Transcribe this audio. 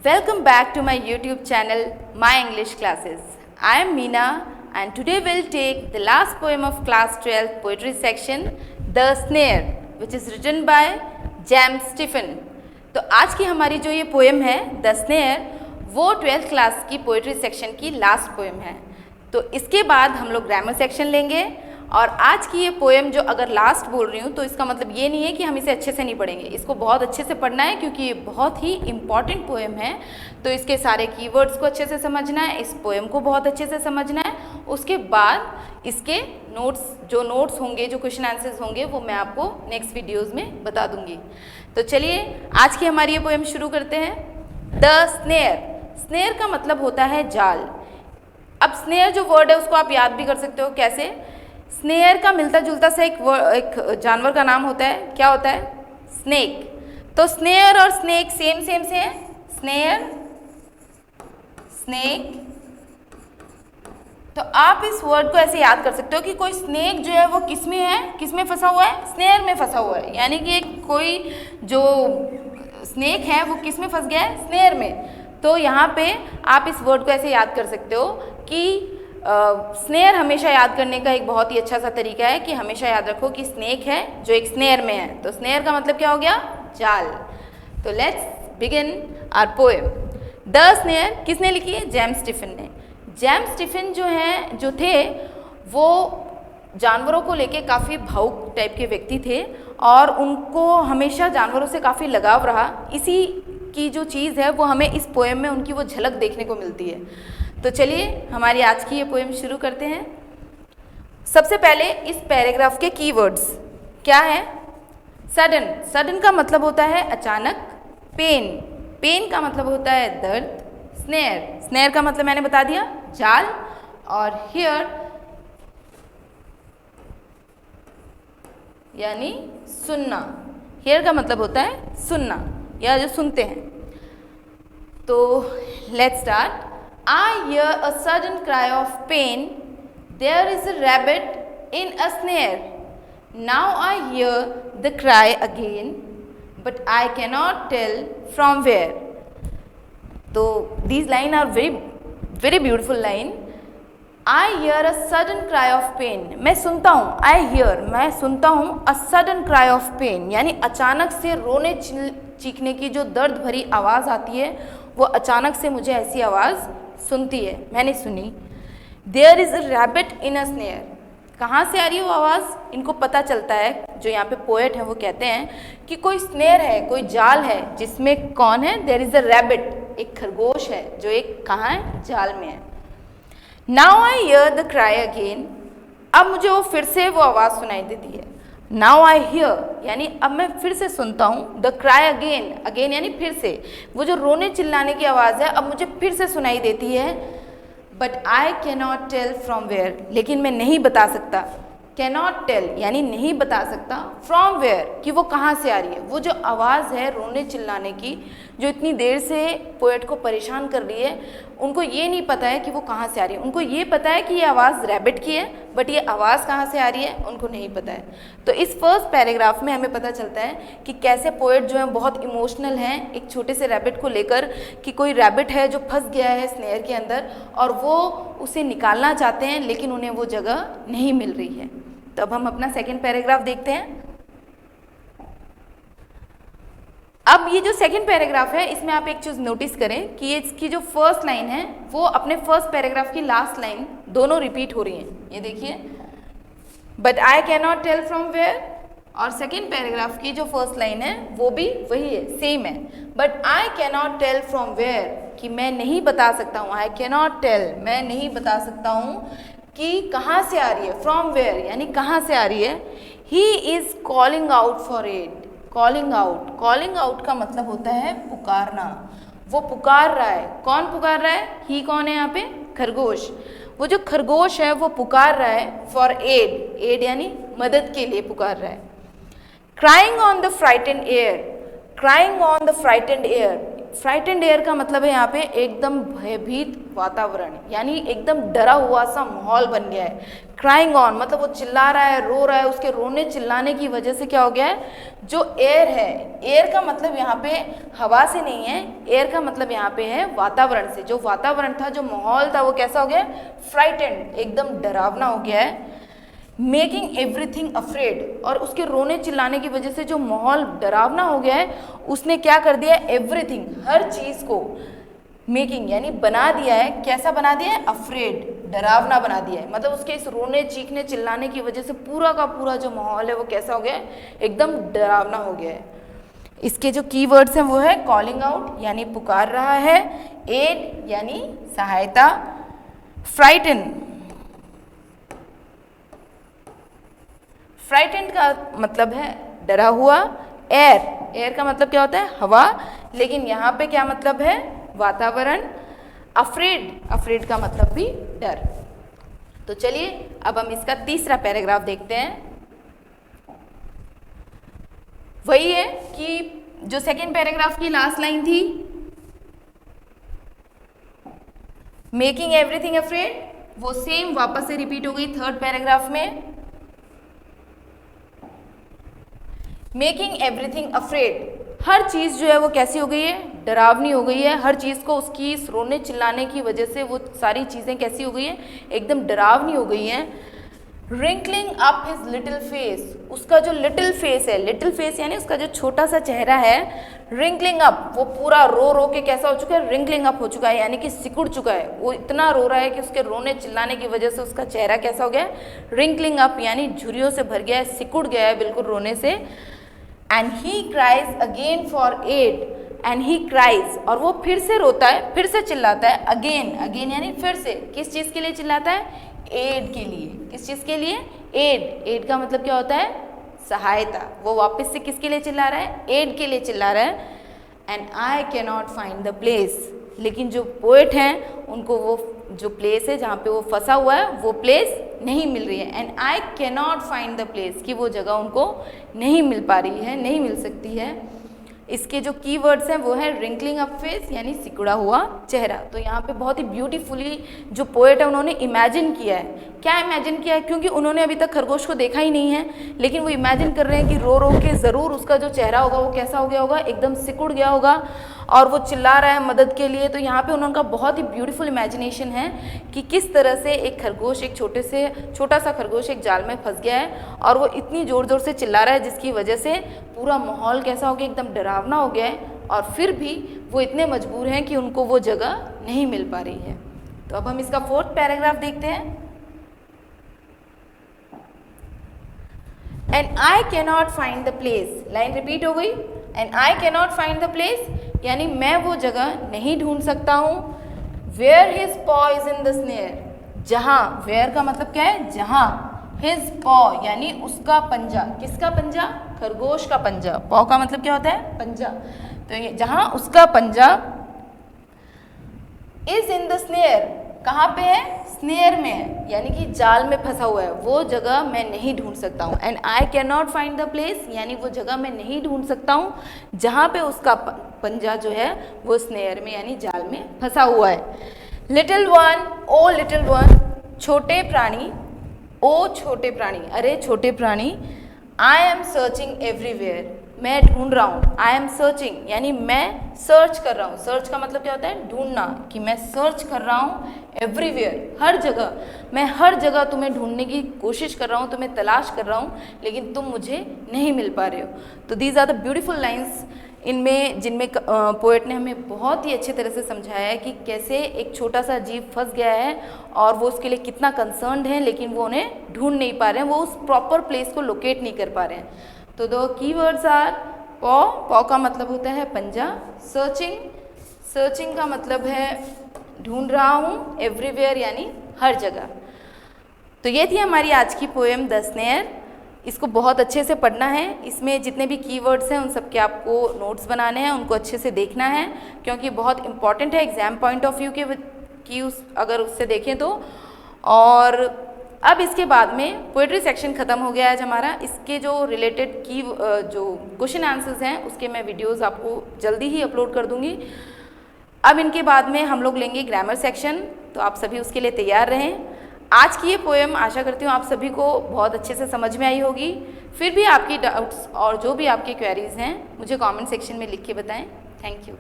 Welcome back to my YouTube channel, My English Classes. I am Meena and today we'll take the last poem of class 12 poetry section, The Snare, which is written by James Stephen. तो आज की हमारी जो ये poem है the snare, वो 12th class की poetry section की लास्ट पोएम है। तो इसके बाद हम लोग ग्रामर सेक्शन लेंगे और आज की ये पोएम जो अगर लास्ट बोल रही हूँ तो इसका मतलब ये नहीं है कि हम इसे अच्छे से नहीं पढ़ेंगे, इसको बहुत अच्छे से पढ़ना है क्योंकि ये बहुत ही इम्पॉर्टेंट पोएम है। तो इसके सारे कीवर्ड्स को अच्छे से समझना है, इस पोएम को बहुत अच्छे से समझना है। उसके बाद इसके नोट्स होंगे, जो क्वेश्चन आंसर्स होंगे वो मैं आपको नेक्स्ट वीडियोज़ में बता दूँगी। तो चलिए आज की हमारी ये पोएम शुरू करते हैं। द स्नेयर, स्नेयर का मतलब होता है जाल। अब स्नेयर जो वर्ड है उसको आप याद भी कर सकते हो कैसे। स्नेयर का मिलता जुलता सा एक जानवर का नाम होता है, क्या होता है? स्नेक। तो स्नेयर और स्नेक सेम से है। Snare, snake. तो आप इस वर्ड को ऐसे याद कर सकते हो कि कोई स्नेक जो है वो किस में है, किस में फंसा हुआ है? स्नेयर में फंसा हुआ है। यानी कि कोई जो स्नेक है वो किस में फंस गया है? स्नेयर में। तो यहाँ पे आप इस वर्ड को ऐसे याद कर सकते हो कि स्नेयर हमेशा याद करने का एक बहुत ही अच्छा सा तरीका है कि हमेशा याद रखो कि स्नेक है जो एक स्नेयर में है। तो स्नेयर का मतलब क्या हो गया? जाल। तो let's begin our poem. The snare किसने लिखी है? जेम्स स्टीफन ने। जेम्स स्टीफन जो थे वो जानवरों को लेके काफ़ी भावुक टाइप के व्यक्ति थे और उनको हमेशा जानवरों से काफ़ी लगाव रहा। इसी की जो चीज़ है वो हमें इस पोएम में उनकी वो झलक देखने को मिलती है। तो चलिए हमारी आज की ये पोएम शुरू करते हैं। सबसे पहले इस पैराग्राफ के कीवर्ड्स क्या है? सडन, सडन का मतलब होता है अचानक। पेन, पेन का मतलब होता है दर्द। स्नेयर, स्नेयर का मतलब मैंने बता दिया, जाल। और हियर यानी सुनना। हियर का मतलब होता है सुनना या जो सुनते हैं। तो let's start. I hear a sudden cry of pain. There is a rabbit in a snare. Now I hear the cry again, but I cannot tell from where. So these lines are very beautiful line. I hear a sudden cry of pain. मैं सुनता हूँ, I hear, मैं सुनता हूँ a sudden cry of pain, यानी अचानक से रोने चीखने की जो दर्द भरी आवाज़ आती है वो अचानक से मुझे ऐसी आवाज़ सुनती है, मैंने सुनी। There is a rabbit in a snare, कहाँ से आ रही है वो आवाज़? इनको पता चलता है, जो यहाँ पे पोएट है वो कहते हैं कि कोई स्नेयर है, कोई जाल है जिसमें कौन है? देयर इज़ अ रैबिट, एक खरगोश है जो एक कहाँ है? जाल में है। Now I hear the cry again, अब मुझे वो फिर से वो आवाज़ सुनाई देती है। नाउ आई हियर यानी अब मैं फिर से सुनता हूँ। द क्राई अगेन, अगेन यानी फिर से, वो जो रोने चिल्लाने की आवाज़ है अब मुझे फिर से सुनाई देती है। But I cannot tell from where, लेकिन मैं नहीं बता सकता। कैनॉट टेल यानी नहीं बता सकता, फ्रॉम वेयर कि वो कहाँ से आ रही है। वो जो आवाज़ है रोने चिल्लाने की जो इतनी देर से पोएट को परेशान कर रही है, उनको ये नहीं पता है कि वो कहाँ से आ रही है। उनको ये पता है कि ये आवाज़ रैबिट की है, बट ये आवाज़ कहाँ से आ रही है उनको नहीं पता है। तो इस फर्स्ट पैराग्राफ में हमें पता चलता है कि कैसे पोएट जो है बहुत इमोशनल हैं एक छोटे से रैबिट को लेकर, कि कोई रैबिट है जो फंस गया है स्नेयर के अंदर और वो उसे निकालना चाहते हैं लेकिन उन्हें वो जगह नहीं मिल रही है। तो अब हम अपना सेकेंड पैराग्राफ देखते हैं। अब ये जो सेकंड पैराग्राफ है इसमें आप एक चीज़ नोटिस करें कि ये इसकी जो फर्स्ट लाइन है वो अपने फर्स्ट पैराग्राफ की लास्ट लाइन दोनों रिपीट हो रही हैं। ये देखिए, but I can not tell from where, और सेकंड पैराग्राफ की जो फर्स्ट लाइन है वो भी वही है, सेम है। But I can not tell from where कि मैं नहीं बता सकता हूँ। आई कैन नॉट टेल, मैं नहीं बता सकता हूँ कि कहाँ से आ रही है। फ्रॉम वेयर यानी कहाँ से आ रही है। He is calling out for aid, calling out, calling out का मतलब होता है पुकारना। वो पुकार रहा है। कौन पुकार रहा है? ही कौन है यहाँ पे? खरगोश। वो जो खरगोश है वो पुकार रहा है फॉर एड, एड यानी मदद के लिए पुकार रहा है। Crying on the frightened air, crying on the frightened air, frightened air का मतलब है यहाँ पे एकदम भयभीत वातावरण, यानी एकदम डरा हुआ सा माहौल बन गया है। क्राइंग ऑन मतलब वो चिल्ला रहा है, रो रहा है, उसके रोने चिल्लाने की वजह से क्या हो गया है, जो एयर है, एयर का मतलब यहाँ पे हवा से नहीं है, एयर का मतलब यहाँ पे है वातावरण से। जो वातावरण था, जो माहौल था, वो कैसा हो गया है, फ्राइटेंड, एकदम डरावना हो गया है। मेकिंग एवरीथिंग अफ्रेड, और उसके रोने चिल्लाने की वजह से जो माहौल डरावना हो गया है, उसने क्या कर दिया, एवरीथिंग, हर चीज़ को, मेकिंग यानी बना दिया है, कैसा बना दिया है, अफ्रेड, डरावना बना दिया है। मतलब उसके इस रोने चीखने चिल्लाने की वजह से पूरा का पूरा जो माहौल है वो कैसा हो गया है, एकदम डरावना हो गया है। इसके जो कीवर्ड्स हैं वो है कॉलिंग आउट यानी पुकार रहा है, एड यानी सहायता, फ्राइटन, फ्राइटेंड का मतलब है डरा हुआ, एयर, एयर का मतलब क्या होता है, हवा, लेकिन यहाँ पे क्या मतलब है, वातावरण, अफ्रेड, अफ्रेड का मतलब भी डर। तो चलिए अब हम इसका तीसरा पैराग्राफ देखते हैं। वही है कि जो सेकेंड पैराग्राफ की लास्ट लाइन थी, मेकिंग एवरीथिंग अफ्रेड, वो सेम वापस से रिपीट हो गई थर्ड पैराग्राफ में। मेकिंग एवरीथिंग अफ्रेड, हर चीज़ जो है वो कैसी हो गई है, डरावनी हो गई है। हर चीज़ को उसकी रोने चिल्लाने की वजह से वो सारी चीज़ें कैसी हो गई है, एकदम डरावनी हो गई हैं। Wrinkling up his little face, उसका जो लिटिल फेस है, लिटिल फेस यानी उसका जो छोटा सा चेहरा है, रिंकलिंग अप, वो पूरा रो रो के कैसा हो चुका है, रिंकलिंग अप हो चुका है, यानी कि सिकुड़ चुका है। वो इतना रो रहा है कि उसके रोने चिल्लाने की वजह से उसका चेहरा कैसा हो गया है, रिंकलिंग अप यानी झुर्रियों से भर गया है, सिकुड़ गया है बिल्कुल रोने से। And he cries again for aid, and he cries, और वो फिर से रोता है, फिर से चिल्लाता है, अगेन, अगेन यानी फिर से, किस चीज़ के लिए चिल्लाता है, एड के लिए। किस चीज़ के लिए, एड, एड का मतलब क्या होता है, सहायता। वो वापस से किसके लिए चिल्ला रहा है, एड के लिए चिल्ला रहा है। And I can not find the place, लेकिन जो पोएट हैं उनको वो जो प्लेस है जहाँ पे वो फंसा हुआ है वो प्लेस नहीं मिल रही है। And I can not find the place, कि वो जगह उनको नहीं मिल पा रही है, नहीं मिल सकती है। इसके जो कीवर्ड्स हैं वो है रिंकलिंग अप फेस यानी सिकुड़ा हुआ चेहरा। तो यहाँ पे बहुत ही ब्यूटीफुली जो पोएट है उन्होंने इमेजिन किया है। क्या इमेजिन किया है, क्योंकि उन्होंने अभी तक खरगोश को देखा ही नहीं है, लेकिन वो इमेजिन कर रहे हैं कि रो रो के ज़रूर उसका जो चेहरा होगा वो कैसा हो गया होगा, एकदम सिकुड़ गया होगा, और वो चिल्ला रहा है मदद के लिए। तो यहाँ पे उनका बहुत ही ब्यूटीफुल इमेजिनेशन है कि किस तरह से एक खरगोश, एक छोटा सा खरगोश एक जाल में फंस गया है, और वो इतनी ज़ोर ज़ोर से चिल्ला रहा है जिसकी वजह से पूरा माहौल कैसा हो गया, एकदम डरावना हो गया है, और फिर भी वो इतने मजबूर हैं कि उनको वो जगह नहीं मिल पा रही है। तो अब हम इसका फोर्थ पैराग्राफ देखते हैं। And I can not find the place, line repeat हो गई, and I can not find the place यानी मैं वो जगह नहीं ढूंढ सकता हूँ। वेयर हिज पॉ इज इन द स्नेयर, जहाँ, वेयर का मतलब क्या है, जहाँ, हिज पॉ यानी उसका पंजा, किसका पंजा, खरगोश का पंजा, पॉ का मतलब क्या होता है, पंजा। तो ये जहाँ उसका पंजा, इज इन द स्नेयर, कहाँ पे है, स्नेयर में है, यानी कि जाल में फंसा हुआ है, वो जगह मैं नहीं ढूंढ सकता हूँ। And I can not find the place यानी वो जगह मैं नहीं ढूंढ सकता हूँ जहाँ पे उसका पंजा जो है वो स्नेयर में यानी जाल में फंसा हुआ है। लिटिल वन, ओ लिटिल वन, छोटे प्राणी, ओ छोटे प्राणी, अरे छोटे प्राणी, आई एम सर्चिंग एवरीवेयर, मैं ढूंढ रहा हूँ, आई एम सर्चिंग यानी मैं सर्च कर रहा हूँ। सर्च का मतलब क्या होता है, ढूंढना, कि मैं सर्च कर रहा हूँ, एवरीवेयर हर जगह, मैं हर जगह तुम्हें ढूंढने की कोशिश कर रहा हूँ, तुम्हें तलाश कर रहा हूँ, लेकिन तुम मुझे नहीं मिल पा रहे हो। तो these are the beautiful lines इनमें, जिनमें पोएट ने हमें बहुत ही अच्छी तरह से समझाया है कि कैसे एक छोटा सा जीव फंस गया है और वो उसके लिए कितना कंसर्न्ड है, लेकिन वो उन्हें ढूंढ नहीं पा रहे हैं, वो उस प्रॉपर प्लेस को लोकेट नहीं कर पा रहे हैं। तो दो कीवर्ड्स आर पॉ, पॉ का मतलब होता है पंजा, सर्चिंग, सर्चिंग का मतलब है ढूंढ रहा हूँ, एवरीवेयर यानी हर जगह। तो ये थी हमारी आज की पोएम द स्नेयर। इसको बहुत अच्छे से पढ़ना है, इसमें जितने भी कीवर्ड्स हैं उन सब के आपको नोट्स बनाने हैं, उनको अच्छे से देखना है, क्योंकि बहुत इंपॉर्टेंट है एग्जाम पॉइंट ऑफ व्यू की अगर उससे देखें तो। और अब इसके बाद में पोएट्री सेक्शन ख़त्म हो गया आज हमारा। इसके जो रिलेटेड की जो क्वेश्चन आंसर्स हैं उसके मैं वीडियोस आपको जल्दी ही अपलोड कर दूंगी। अब इनके बाद में हम लोग लेंगे ग्रामर सेक्शन, तो आप सभी उसके लिए तैयार रहें। आज की ये पोएम आशा करती हूँ आप सभी को बहुत अच्छे से समझ में आई होगी। फिर भी आपकी डाउट्स और जो भी आपके क्वेरीज़ हैं मुझे कमेंट सेक्शन में लिख के बताएं। Thank you.